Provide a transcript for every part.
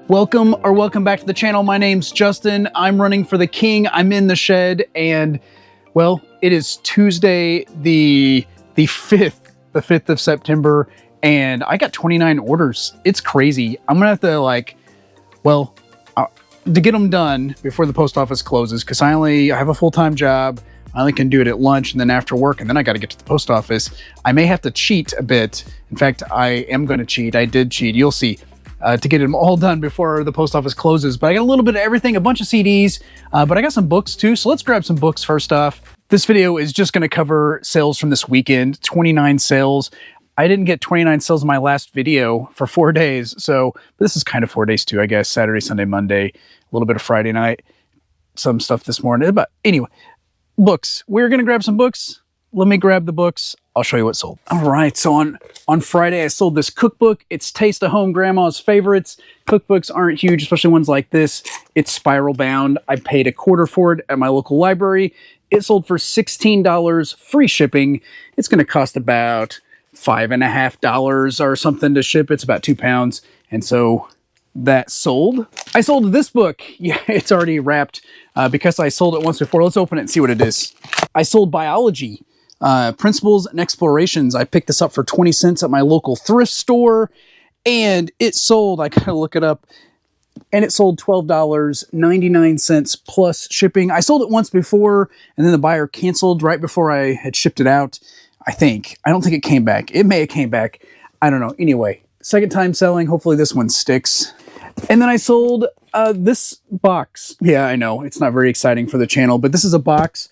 Welcome back to the channel. My name's Justin. I'm running for the king. I'm in the shed, and well, it is Tuesday the 5th of September, and I got 29 orders. It's crazy. I'm gonna have to to get them done before the post office closes, because I have a full-time job. I only can do it at lunch and then after work, and then I got to get to the post office. I may have to cheat a bit. In fact, I am going to cheat. I did cheat. You'll see. To get them all done before the post office closes. But I got a little bit of everything, a bunch of CDs, but I got some books too. So let's grab some books first off. This video is just going to cover sales from this weekend, 29 sales. I didn't get 29 sales in my last video for 4 days. So this is kind of 4 days too, I guess. Saturday, Sunday, Monday, a little bit of Friday night, some stuff this morning. But anyway, books. We're going to grab some books. Let me grab the books. I'll show you what sold. All right, so on Friday, I sold this cookbook. It's Taste of Home, Grandma's Favorites. Cookbooks aren't huge, especially ones like this. It's spiral bound. I paid $1.25 for it at my local library. It sold for $16, free shipping. It's going to cost about $5.50 or something to ship. It's about 2 pounds, and so that sold. I sold this book. Yeah, it's already wrapped because I sold it once before. Let's open it and see what it is. I sold Biology. Principles and Explorations. I picked this up for 20 cents at my local thrift store, and it sold, I gotta look it up, and it sold $12.99 plus shipping. I sold it once before, and then the buyer canceled right before I had shipped it out, I think. I don't think it came back. It may have came back. I don't know. Anyway, second time selling. Hopefully this one sticks. And then I sold this box. Yeah, I know. It's not very exciting for the channel, but this is a box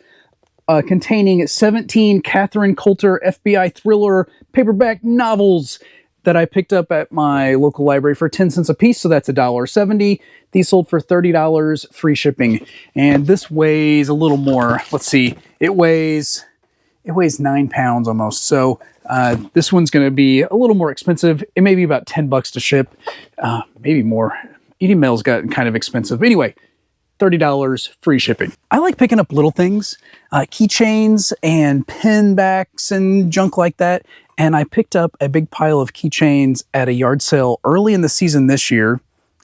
containing 17 Catherine Coulter FBI thriller paperback novels that I picked up at my local library for 10 cents a piece, so that's $1.70. These sold for $30, free shipping. And this weighs a little more. Let's see. It weighs 9 pounds almost. So this one's going to be a little more expensive. It may be about $10 to ship, maybe more. Eating mail's gotten kind of expensive. Anyway, $30, free shipping. I like picking up little things, keychains and pin backs and junk like that. And I picked up a big pile of keychains at a yard sale early in the season this year.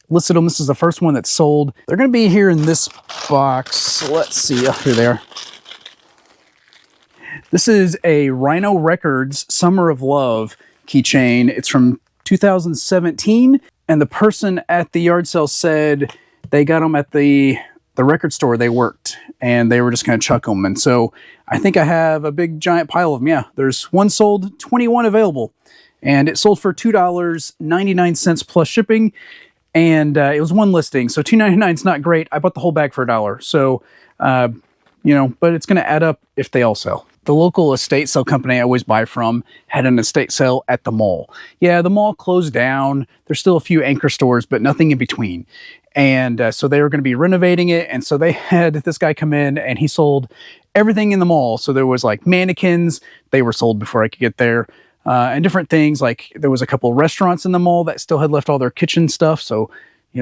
Listed them. This is the first one that's sold. They're going to be here in this box. Let's see. Oh, here they are. This is a Rhino Records Summer of Love keychain. It's from 2017. And the person at the yard sale said they got them at the record store they worked, and they were just going to chuck them. And so I think I have a big giant pile of them. Yeah, there's one sold, 21 available, and it sold for $2.99 plus shipping. And it was one listing, so $2.99 is not great. I bought the whole bag for $1. So, but it's going to add up if they all sell. The local estate sale company I always buy from had an estate sale at the mall. Yeah, the mall closed down. There's still a few anchor stores, but nothing in between. And so they were going to be renovating it. And so they had this guy come in, and he sold everything in the mall. So there was like mannequins. They were sold before I could get there. And different things. Like there was a couple of restaurants in the mall that still had left all their kitchen stuff. So,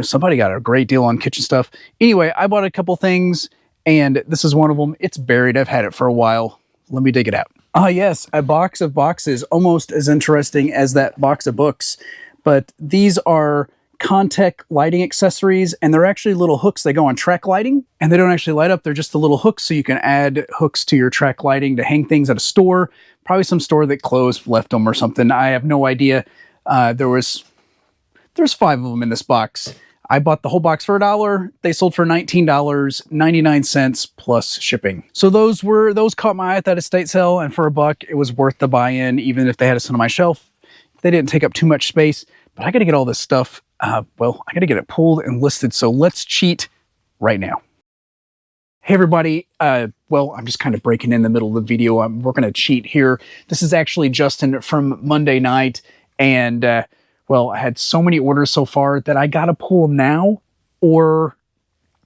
somebody got a great deal on kitchen stuff. Anyway, I bought a couple things, and this is one of them. It's buried. I've had it for a while. Let me dig it out. Ah, yes, a box of boxes, almost as interesting as that box of books. But these are Contech lighting accessories, and they're actually little hooks. They go on track lighting, and they don't actually light up. They're just the little hooks, so you can add hooks to your track lighting to hang things at a store. Probably some store that closed, left them or something. I have no idea. There's 5 of them in this box. I bought the whole box for $1. They sold for $19.99 plus shipping. So those caught my eye at that estate sale, and for $1, it was worth the buy-in, even if they had it on my shelf. They didn't take up too much space, but I got to get all this stuff. I got to get it pulled and listed. So let's cheat right now. Hey everybody. I'm just kind of breaking in the middle of the video. We're going to cheat here. This is actually Justin from Monday night, and I had so many orders so far that I got to pull them now, or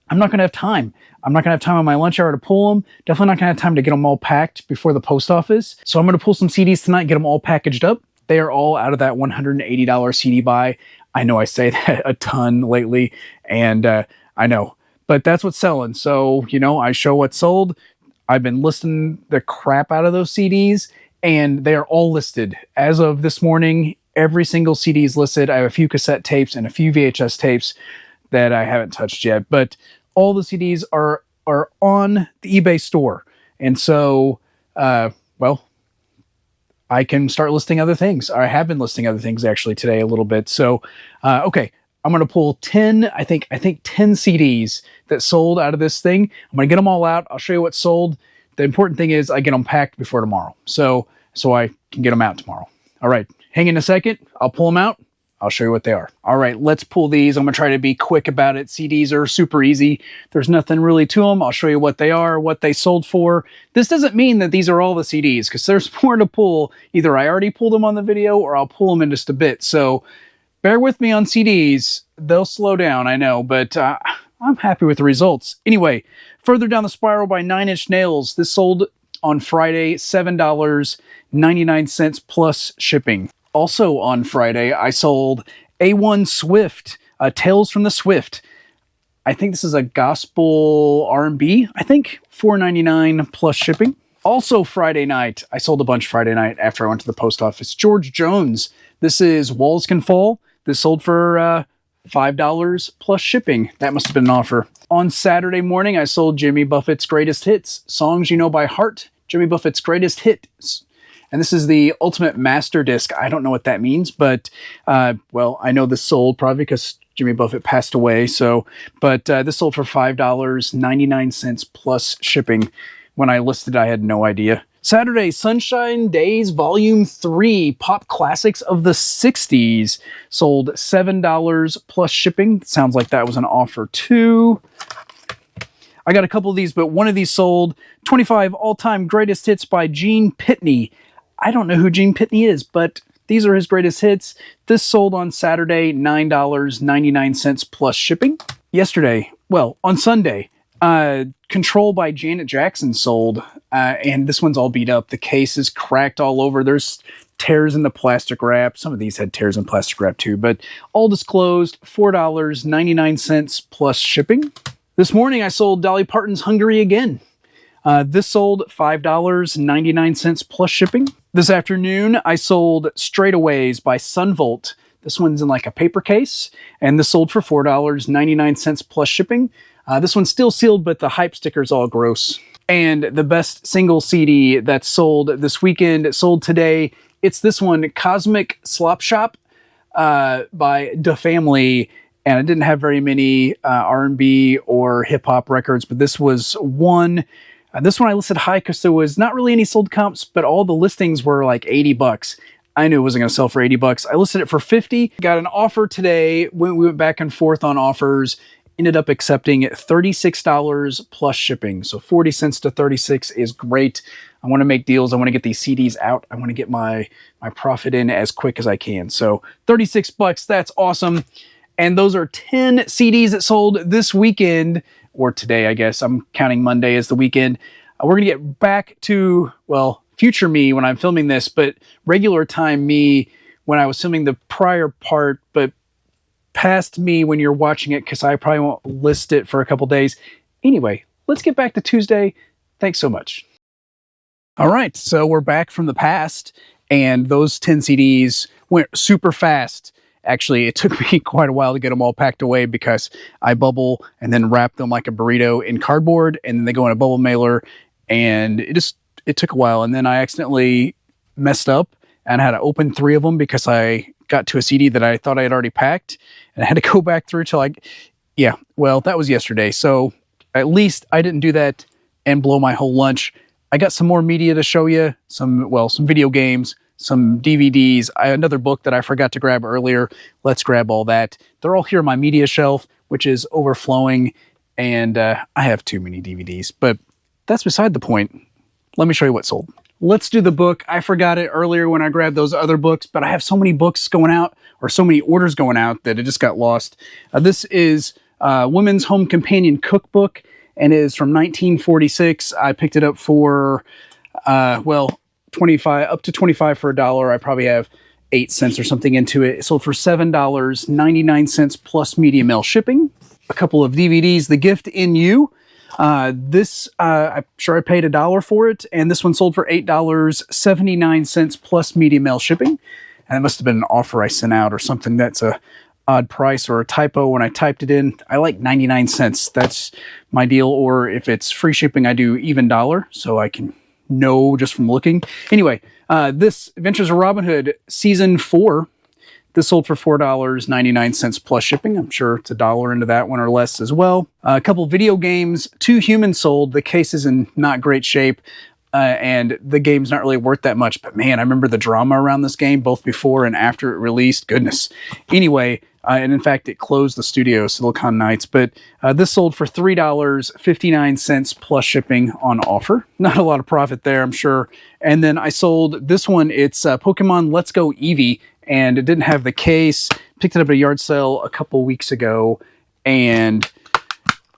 I'm not going to have time. I'm not going to have time on my lunch hour to pull them. Definitely not going to have time to get them all packed before the post office. So I'm going to pull some CDs tonight, get them all packaged up. They are all out of that $180 CD buy. I know I say that a ton lately, and I know, but that's what's selling. So, I show what's sold. I've been listing the crap out of those CDs, and they are all listed as of this morning. every single CD is listed. I have a few cassette tapes and a few VHS tapes that I haven't touched yet, but all the CDs are on the eBay store. And so, well, I can start listing other things. I have been listing other things actually today a little bit. So, okay, I'm going to pull 10, I think 10 CDs that sold out of this thing. I'm going to get them all out. I'll show you what sold. The important thing is I get them packed before tomorrow. So I can get them out tomorrow. All right, hang in a second. I'll pull them out. I'll show you what they are. All right, let's pull these. I'm going to try to be quick about it. CDs are super easy. There's nothing really to them. I'll show you what they are, what they sold for. This doesn't mean that these are all the CDs, because there's more to pull. Either I already pulled them on the video or I'll pull them in just a bit. So bear with me on CDs. They'll slow down, I know, but I'm happy with the results. Anyway, Further Down the Spiral by 9 Inch Nails. This sold on Friday, $7.99 plus shipping. Also on Friday, I sold A1 Swift, Tales from the Swift. I think this is a gospel R&B, I think, $4.99 plus shipping. Also Friday night, I sold a bunch Friday night after I went to the post office. George Jones, this is Walls Can Fall. This sold for $5 plus shipping. That must have been an offer. On Saturday morning, I sold Jimmy Buffett's Greatest Hits, Songs You Know by Heart, Jimmy Buffett's Greatest Hits. And this is the Ultimate Master Disc. I don't know what that means, but, well, I know this sold probably because Jimmy Buffett passed away. So, but this sold for $5.99 plus shipping. When I listed, I had no idea. Saturday, Sunshine Days Volume 3, Pop Classics of the 60s, sold $7 plus shipping. Sounds like that was an offer too. I got a couple of these, but one of these sold 25 all-time greatest hits by Gene Pitney. I don't know who Gene Pitney is, but these are his greatest hits. This sold on Saturday, $9.99 plus shipping. Yesterday, well, on Sunday, Control by Janet Jackson sold, and this one's all beat up. The case is cracked all over. There's tears in the plastic wrap. Some of these had tears in plastic wrap too, but all disclosed, $4.99 plus shipping. This morning, I sold Dolly Parton's Hungry Again. This sold $5.99 plus shipping. This afternoon, I sold Straightaways by Sunvolt. This one's in like a paper case, and this sold for $4.99 plus shipping. This one's still sealed, but the hype sticker's all gross. And the best single CD that sold this weekend, it sold today. It's this one, Cosmic Slop Shop by Da Family. And I didn't have very many R&B or hip-hop records, but this was one. This one I listed high because there was not really any sold comps, but all the listings were like $80. I knew it wasn't going to sell for $80. I listed it for $50. Got an offer today. When we went back and forth on offers, ended up accepting $36 plus shipping. So 40 cents to 36 is great. I want to make deals. I want to get these CDs out. I want to get my profit in as quick as I can. So $36, that's awesome. And those are 10 CDs that sold this weekend, or today, I guess. I'm counting Monday as the weekend. We're going to get back to, well, future me when I'm filming this, but regular time me when I was filming the prior part, but past me when you're watching it, because I probably won't list it for a couple days. Anyway, let's get back to Tuesday. Thanks so much. All right, so we're back from the past, and those 10 CDs went super fast. Actually, it took me quite a while to get them all packed away because I bubble and then wrap them like a burrito in cardboard, and then they go in a bubble mailer, and it took a while. And then I accidentally messed up and I had to open 3 of them because I got to a CD that I thought I had already packed, and I had to go back through till yeah, well, that was yesterday. So at least I didn't do that and blow my whole lunch. I got some more media to show you, some video games, some DVDs, another book that I forgot to grab earlier. Let's grab all that. They're all here on my media shelf, which is overflowing, and I have too many DVDs, but that's beside the point. Let me show you what sold. Let's do the book. I forgot it earlier when I grabbed those other books, but I have so many books going out, or so many orders going out, that it just got lost. This is Women's Home Companion Cookbook, and it is from 1946. I picked it up for, 25 up to 25 for $1. I probably have 8 cents or something into it. It sold for $7.99 plus media mail shipping. A couple of DVDs, The Gift in You. This I'm sure I paid $1 for it, and this one sold for $8.79 plus media mail shipping. and it must have been an offer I sent out or something that's a odd price or a typo when I typed it in. I like 99 cents. That's my deal. Or if it's free shipping, I do even dollar, so I can know just from looking. Anyway, this Adventures of Robin Hood Season 4, this sold for $4.99 plus shipping. I'm sure it's $1 into that one or less as well. A couple video games, 2 humans sold. The case is in not great shape. And the game's not really worth that much, but man, I remember the drama around this game, both before and after it released. Goodness. Anyway, and in fact, it closed the studio, Silicon Knights, but this sold for $3.59 plus shipping on offer. Not a lot of profit there, I'm sure. And then I sold this one. It's Pokemon Let's Go Eevee, and it didn't have the case. Picked it up at a yard sale a couple weeks ago, and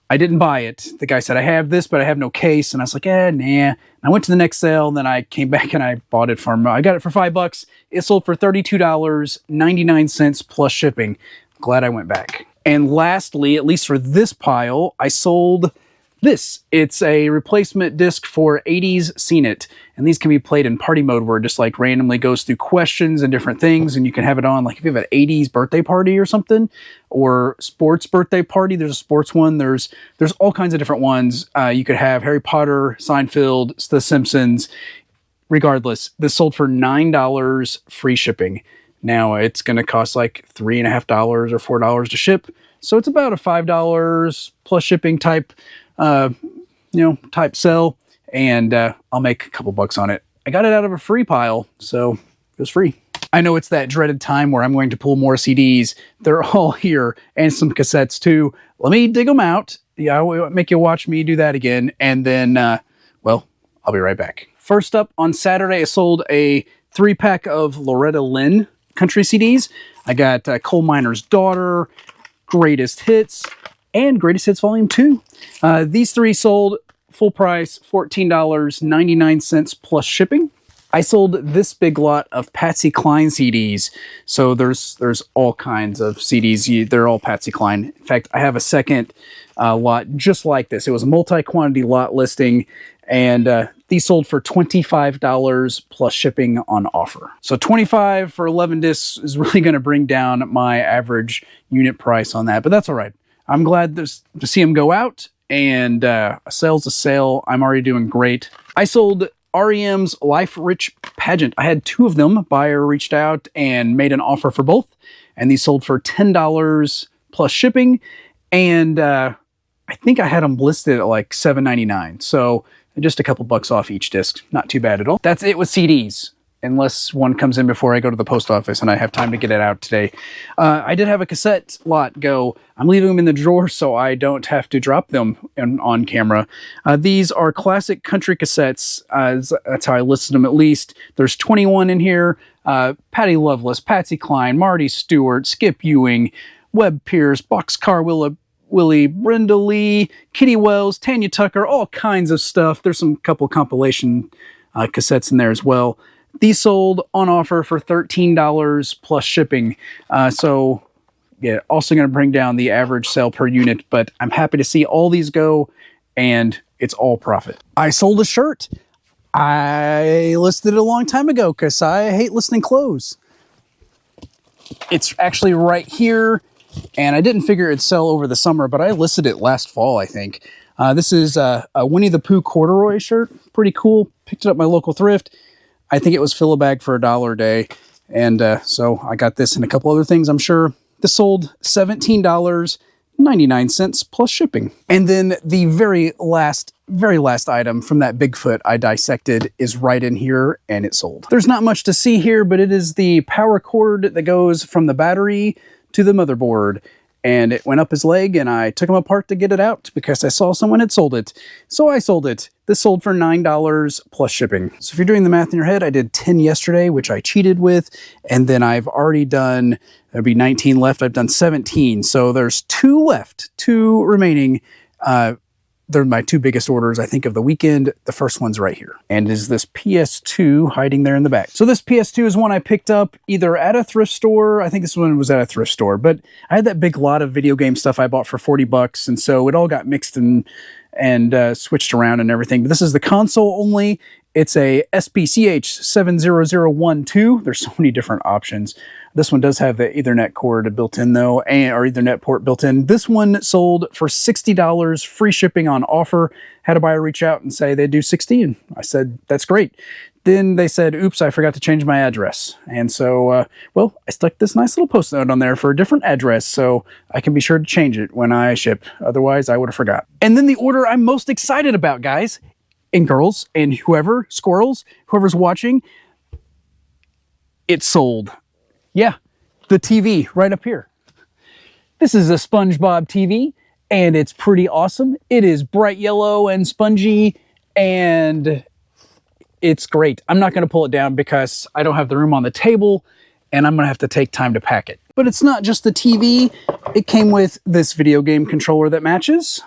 I didn't buy it. The guy said, I have this, but I have no case. And I was like, nah. And I went to the next sale, and then I came back and I bought it from, I got it for $5. It sold for $32.99 plus shipping. Glad I went back. And lastly, at least for this pile, I sold this. It's a replacement disc for 80s Seen It. And these can be played in party mode where it just like randomly goes through questions and different things. And you can have it on like if you have an 80s birthday party or something, or sports birthday party. There's a sports one. There's all kinds of different ones. You could have Harry Potter, Seinfeld, The Simpsons. Regardless, this sold for $9 free shipping. Now it's going to cost like $3.50 or $4 to ship. So it's about a $5 plus shipping type type sell, and I'll make a couple bucks on it. I got it out of a free pile, so it was free. I know it's that dreaded time where I'm going to pull more CDs. They're all here, and some cassettes too. Let me dig them out. Yeah, I'll make you watch me do that again, and then, well, I'll be right back. First up, on Saturday, I sold a 3-pack of Loretta Lynn country CDs. I got Coal Miner's Daughter, Greatest Hits, and Greatest Hits Volume 2. These 3 sold full price, $14.99 plus shipping. I sold this big lot of Patsy Cline CDs. So there's all kinds of CDs. They're all Patsy Cline. In fact, I have a second lot just like this. It was a multi-quantity lot listing, and these sold for $25 plus shipping on offer. So $25 for 11 discs is really going to bring down my average unit price on that, but that's all right. I'm glad to see them go out, and a sale's a sale. I'm already doing great. I sold REM's Life Rich Pageant. I had 2 of them. Buyer reached out and made an offer for both, and these sold for $10 plus shipping, and I think I had them listed at like $7.99, so just a couple bucks off each disc. Not too bad at all. That's it with CDs, unless one comes in before I go to the post office and I have time to get it out today. I did have a cassette lot go. I'm leaving them in the drawer so I don't have to drop them on camera. These are classic country cassettes. That's how I listed them at least. There's 21 in here. Patty Loveless, Patsy Cline, Marty Stewart, Skip Ewing, Webb Pierce, Boxcar Willie, Brenda Lee, Kitty Wells, Tanya Tucker, all kinds of stuff. There's some couple compilation cassettes in there as well. These sold on offer for $13 plus shipping. So yeah, also going to bring down the average sale per unit, but I'm happy to see all these go, and it's all profit. I sold a shirt. I listed it a long time ago because I hate listing clothes. It's actually right here, and I didn't figure it'd sell over the summer, but I listed it last fall, I think. This is a Winnie the Pooh corduroy shirt. Pretty cool. Picked it up at my local thrift. I think it was fill a bag for $1 a day. And so I got this and a couple other things, I'm sure. This sold $17.99 plus shipping. And then the very last item from that Bigfoot I dissected is right in here, and it sold. There's not much to see here, but it is the power cord that goes from the battery to the motherboard. And it went up his leg, and I took him apart to get it out because I saw someone had sold it. So I sold it. This sold for $9 plus shipping. So if you're doing the math in your head, I did 10 yesterday, which I cheated with. And then I've already done, there'll be 19 left. I've done 17. So there's 2 left, 2 remaining. They're my 2 biggest orders, I think, of the weekend. The first one's right here, and is this PS2 hiding there in the back. So this PS2 is one I picked up either at a thrift store. I think this one was at a thrift store, but I had that big lot of video game stuff I bought for 40 bucks, and so it all got mixed and switched around and everything. But this is the console only, It's a SPCH 70012. There's so many different options. This one does have the Ethernet cord built in though, or Ethernet port built in. This one sold for $60, free shipping on offer. Had a buyer reach out and say they do 60, and I said, that's great. Then they said, oops, I forgot to change my address. And so, well, I stuck this nice little post note on there for a different address so I can be sure to change it when I ship. Otherwise, I would have forgot. And then the order I'm most excited about, guys and girls and whoever, squirrels, whoever's watching, it's sold. Yeah, the TV right up here. This is a SpongeBob TV, and it's pretty awesome. It is bright yellow and spongy, and it's great. I'm not going to pull it down because I don't have the room on the table, and I'm going to have to take time to pack it. But it's not just the TV. It came with this video game controller that matches,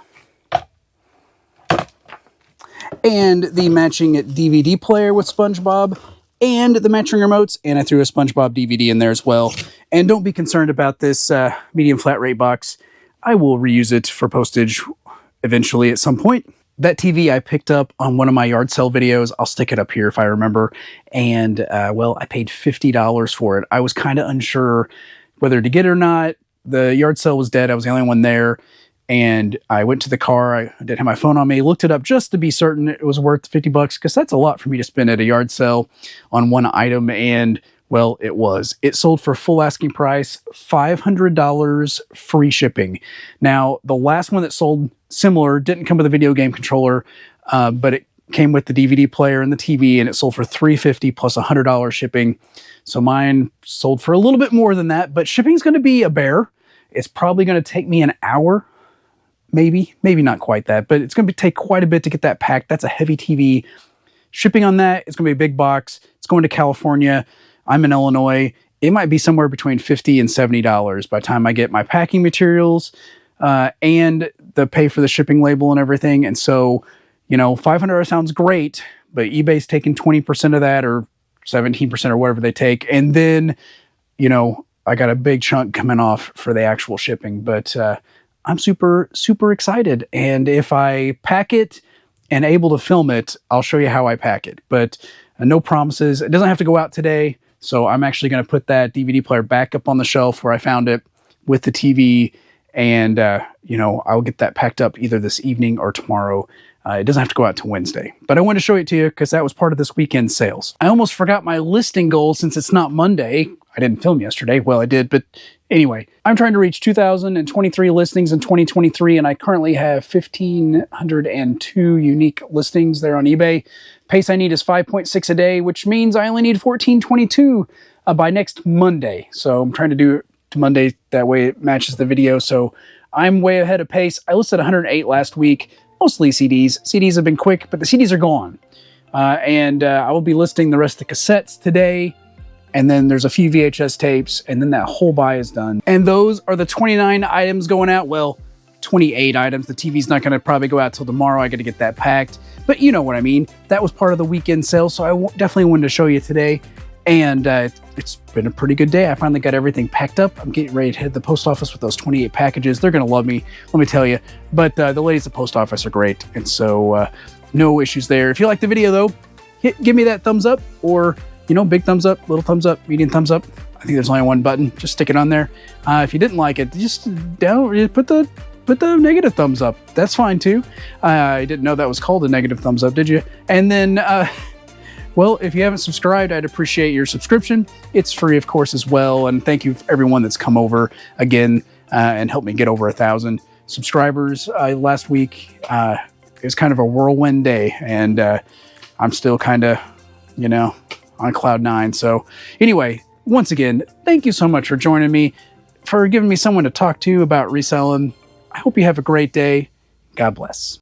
and the matching DVD player with SpongeBob, and the matching remotes, and I threw a SpongeBob DVD in there as well. And don't be concerned about this medium flat rate box. I will reuse it for postage eventually at some point. That TV I picked up on one of my yard sale videos. I'll stick it up here if I remember. And, well, I paid $50 for it. I was kind of unsure whether to get it or not. The yard sale was dead. I was the only one there. And I went to the car. I didn't have my phone on me. Looked it up just to be certain it was worth $50 because that's a lot for me to spend at a yard sale on one item. And, well, it was. It sold for full asking price, $500 free shipping. Now, the last one that sold similar didn't come with a video game controller, but it came with the DVD player and the TV, and it sold for $350 plus $100 shipping. So mine sold for a little bit more than that, but shipping's going to be a bear. It's probably going to take me an hour. Maybe not quite that, but it's going to take quite a bit to get that packed. That's a heavy TV. Shipping on that, it's going to be a big box. It's going to California. I'm in Illinois. It might be somewhere between $50 and $70 by the time I get my packing materials and the pay for the shipping label and everything. And so, you know, $500 sounds great, but eBay's taking 20% of that or 17% or whatever they take. And then, you know, I got a big chunk coming off for the actual shipping, but I'm super, super excited. And if I pack it and able to film it, I'll show you how I pack it. But no promises. It doesn't have to go out today. So I'm actually going to put that DVD player back up on the shelf where I found it with the TV. And, you know, I'll get that packed up either this evening or tomorrow. It doesn't have to go out till Wednesday. But I wanted to show it to you because that was part of this weekend sales. I almost forgot my listing goal since it's not Monday. I didn't film yesterday. Well, I did, but anyway, I'm trying to reach 2,023 listings in 2023, and I currently have 1,502 unique listings there on eBay. Pace I need is 5.6 a day, which means I only need 1,422 by next Monday. So I'm trying to do it to Monday. That way it matches the video. So I'm way ahead of pace. I listed 108 last week, mostly CDs. CDs have been quick, but the CDs are gone. I will be listing the rest of the cassettes today. And then there's a few VHS tapes, and then that whole buy is done. And those are the 29 items going out. Well, 28 items. The TV's not going to probably go out till tomorrow. I got to get that packed. But you know what I mean. That was part of the weekend sale, so I definitely wanted to show you today. And it's been a pretty good day. I finally got everything packed up. I'm getting ready to head to the post office with those 28 packages. They're going to love me, let me tell you. But the ladies at the post office are great. And so no issues there. If you like the video, though, give me that thumbs up, or you know, big thumbs up, little thumbs up, medium thumbs up. I think there's only one button. Just stick it on there. If you didn't like it, just put the negative thumbs up. That's fine too. I didn't know that was called a negative thumbs up, did you? And then, well, if you haven't subscribed, I'd appreciate your subscription. It's free, of course, as well. And thank you for everyone that's come over again and helped me get over 1,000 subscribers. Last week, it was kind of a whirlwind day, and I'm still kind of, you know, on cloud 9. So anyway, once again, thank you so much for joining me, for giving me someone to talk to about reselling. I hope you have a great day. God bless.